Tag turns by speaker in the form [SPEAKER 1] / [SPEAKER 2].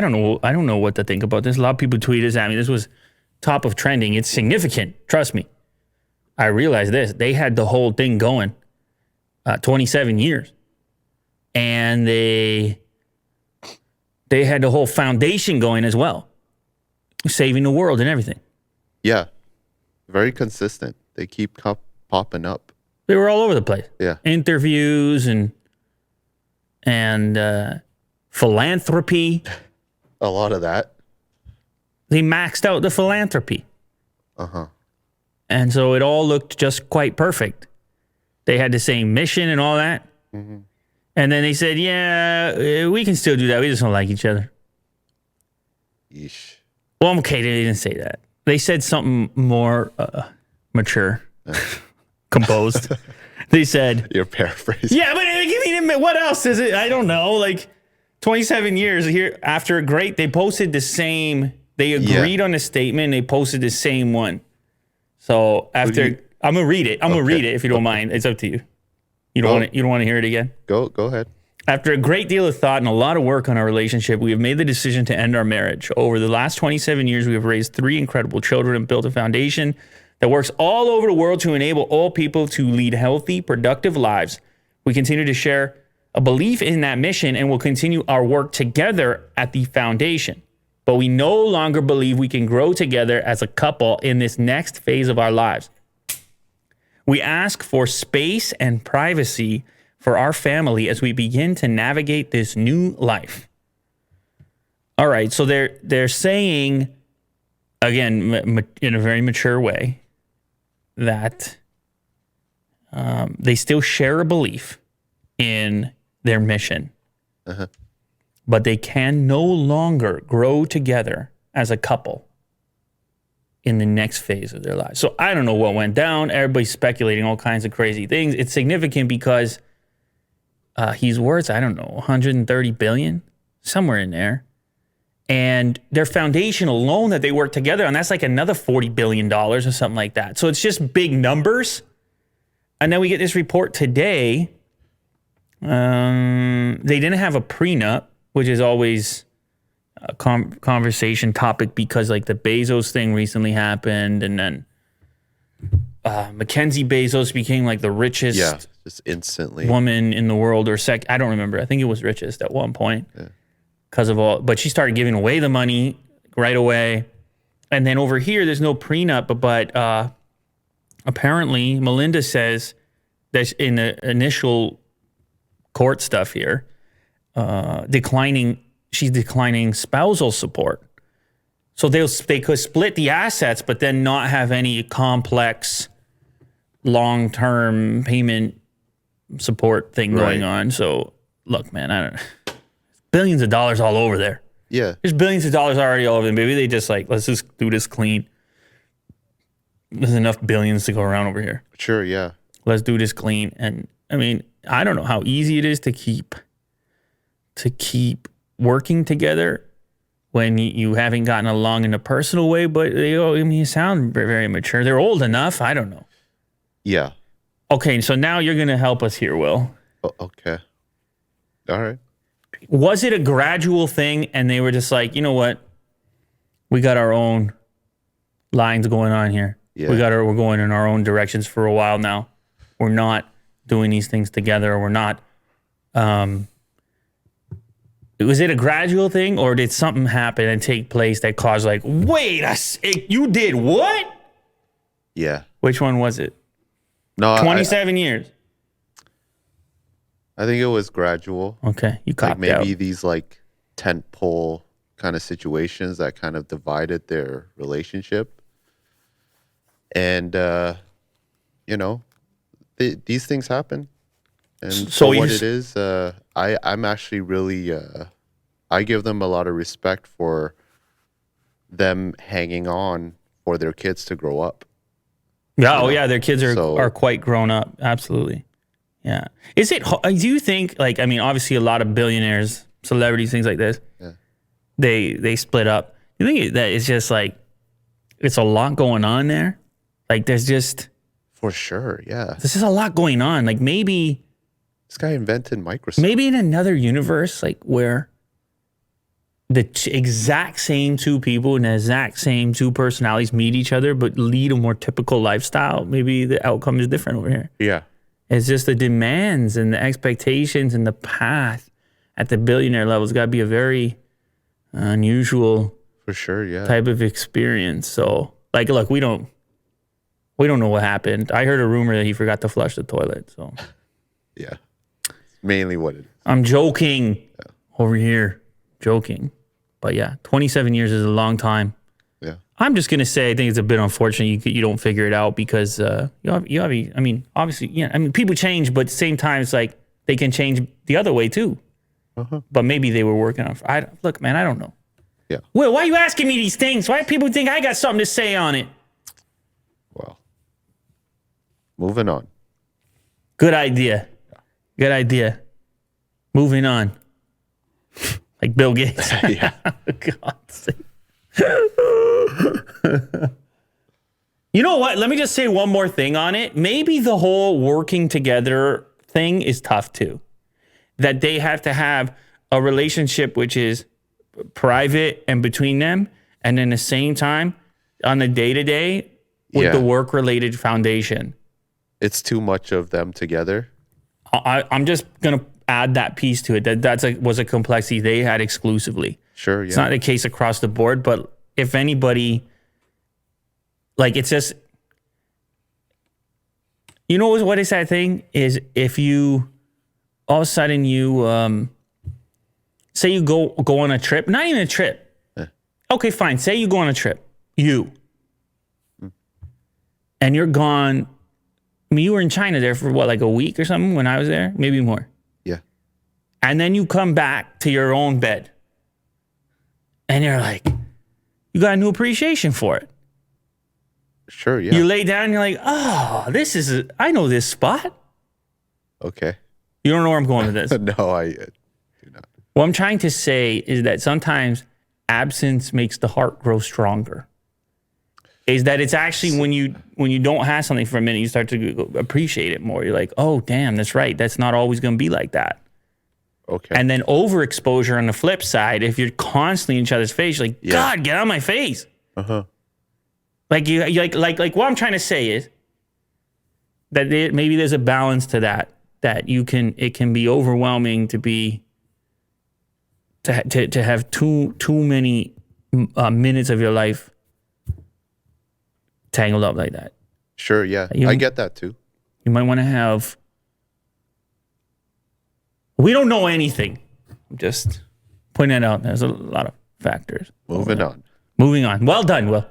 [SPEAKER 1] don't know. I don't know what to think about this. A lot of people tweeted this at me. This was top of trending. It's significant. Trust me. I realized this. They had the whole thing going 27 years. And they had the whole foundation going as well. Saving the world and everything.
[SPEAKER 2] Yeah. Very consistent. They keep popping up.
[SPEAKER 1] They were all over the place.
[SPEAKER 2] Yeah.
[SPEAKER 1] Interviews and philanthropy.
[SPEAKER 2] A lot of that.
[SPEAKER 1] They maxed out the philanthropy.
[SPEAKER 2] Uh-huh.
[SPEAKER 1] And so it all looked just quite perfect. They had the same mission and all that.
[SPEAKER 2] Mm-hmm.
[SPEAKER 1] And then they said, yeah, we can still do that. We just don't like each other.
[SPEAKER 2] Yeesh.
[SPEAKER 1] Well, okay, they didn't say that. They said something more mature, composed. They said...
[SPEAKER 2] You're paraphrasing.
[SPEAKER 1] Yeah, but I mean, what else is it? I don't know. Like 27 years here after a great, they posted the same... They agreed on the statement. They posted the same one. So after... I'm going to read it. I'm going to read it if you don't mind. It's up to you. You don't want to hear it again?
[SPEAKER 2] Go ahead.
[SPEAKER 1] After a great deal of thought and a lot of work on our relationship, we have made the decision to end our marriage. Over the last 27 years, we have raised 3 incredible children and built a foundation that works all over the world to enable all people to lead healthy, productive lives. We continue to share a belief in that mission and will continue our work together at the foundation. But we no longer believe we can grow together as a couple in this next phase of our lives. We ask for space and privacy for our family as we begin to navigate this new life. All right, so they're saying, again, in a very mature way, that they still share a belief in their mission, but they can no longer grow together as a couple in the next phase of their lives. So I don't know what went down. Everybody's speculating all kinds of crazy things. It's significant because he's worth, I don't know, 130 billion, somewhere in there. And their foundation alone that they work together on, that's like another $40 billion or something like that. So it's just big numbers. And then we get this report today. They didn't have a prenup, which is always a conversation topic because like the Bezos thing recently happened, and then Mackenzie Bezos became like the richest
[SPEAKER 2] just instantly
[SPEAKER 1] woman in the world, or I don't remember. I think it was richest at one point because of all, but she started giving away the money right away. And then over here, there's no prenup, but apparently Melinda says that in the initial court stuff here, she's declining spousal support. So they could split the assets, but then not have any complex long-term payment support thing going on. So look, man, I don't know. Billions of dollars all over there.
[SPEAKER 2] Yeah.
[SPEAKER 1] There's billions of dollars already all over them. Maybe they just like, let's just do this clean. There's enough billions to go around over here.
[SPEAKER 2] Sure, yeah.
[SPEAKER 1] Let's do this clean. And I mean, I don't know how easy it is to keep working together when you haven't gotten along in a personal way, but you sound very, very mature. They're old enough. I don't know.
[SPEAKER 2] Yeah.
[SPEAKER 1] Okay, so now you're going to help us here, Will.
[SPEAKER 2] Oh, okay. All right.
[SPEAKER 1] Was it a gradual thing and they were just like, you know what? We got our own lines going on here.
[SPEAKER 2] Yeah.
[SPEAKER 1] We're going in our own directions for a while now. We're not doing these things together. We're not was it a gradual thing, or did something happen and take place that caused like, wait, you did what?
[SPEAKER 2] Yeah.
[SPEAKER 1] Which one was it?
[SPEAKER 2] No,
[SPEAKER 1] 27 years.
[SPEAKER 2] I think it was gradual.
[SPEAKER 1] Okay, you copped
[SPEAKER 2] like maybe
[SPEAKER 1] out.
[SPEAKER 2] These like tent pole kind of situations that kind of divided their relationship, and these things happen. And
[SPEAKER 1] So
[SPEAKER 2] for what it is, I'm actually really, I give them a lot of respect for them hanging on for their kids to grow up.
[SPEAKER 1] Yeah, yeah, their kids are quite grown up. Absolutely. Yeah. Is it, do you think, like, I mean, obviously a lot of billionaires, celebrities, things like this, they split up. You think that it's just like, it's a lot going on there? Like there's just.
[SPEAKER 2] For sure, yeah.
[SPEAKER 1] There's just a lot going on. Like maybe.
[SPEAKER 2] This guy invented Microsoft.
[SPEAKER 1] Maybe in another universe, like where exact same two people and the exact same two personalities meet each other, but lead a more typical lifestyle, maybe the outcome is different over here.
[SPEAKER 2] Yeah.
[SPEAKER 1] It's just the demands and the expectations and the path at the billionaire level has got to be a very unusual
[SPEAKER 2] For sure. Yeah.
[SPEAKER 1] type of experience. So, like, look, we don't know what happened. I heard a rumor that he forgot to flush the toilet. So,
[SPEAKER 2] Yeah. Mainly what it is.
[SPEAKER 1] I'm joking over here, joking. But yeah, 27 years is a long time.
[SPEAKER 2] Yeah.
[SPEAKER 1] I'm just gonna say I think it's a bit unfortunate you don't figure it out because I mean, obviously, yeah. I mean, people change, but at the same time, it's like they can change the other way too. But maybe they were working on. Look, man, I don't know.
[SPEAKER 2] Yeah.
[SPEAKER 1] Will, why are you asking me these things? Why do people think I got something to say on it?
[SPEAKER 2] Well, moving on.
[SPEAKER 1] Good idea. Good idea. Moving on. Like Bill Gates.
[SPEAKER 2] Yeah.
[SPEAKER 1] God's sake. You know what? Let me just say one more thing on it. Maybe the whole working together thing is tough too. That they have to have a relationship which is private and between them, and then at the same time on the day-to-day with the work-related foundation.
[SPEAKER 2] It's too much of them together.
[SPEAKER 1] I'm just going to add that piece to it. Was a complexity they had exclusively.
[SPEAKER 2] Sure, yeah.
[SPEAKER 1] It's not the case across the board, but if anybody, like, it's just, you know what is that thing? Is if you, all of a sudden you, say you go on a trip, not even a trip. Okay, fine. Say you go on a trip, and you're gone. I mean, you were in China there for what, like a week or something when I was there? Maybe more.
[SPEAKER 2] Yeah.
[SPEAKER 1] And then you come back to your own bed. And you're like, you got a new appreciation for it.
[SPEAKER 2] Sure, yeah.
[SPEAKER 1] You lay down and you're like, oh, I know this spot.
[SPEAKER 2] Okay.
[SPEAKER 1] You don't know where I'm going with this.
[SPEAKER 2] No, I do not.
[SPEAKER 1] What I'm trying to say is that sometimes absence makes the heart grow stronger. Is that it's actually when you don't have something for a minute, you start to appreciate it more. You're like, oh, damn, that's right. That's not always going to be like that.
[SPEAKER 2] Okay.
[SPEAKER 1] And then overexposure on the flip side, if you're constantly in each other's face, you're like, God, get out of my face. Like you like what I'm trying to say is that maybe there's a balance to that it can be overwhelming to have too many minutes of your life tangled up like that.
[SPEAKER 2] Sure, yeah. I get that too.
[SPEAKER 1] You might want to have. We don't know anything. I'm just pointing that out. There's a lot of factors.
[SPEAKER 2] Moving on.
[SPEAKER 1] Moving on. Well done, Will.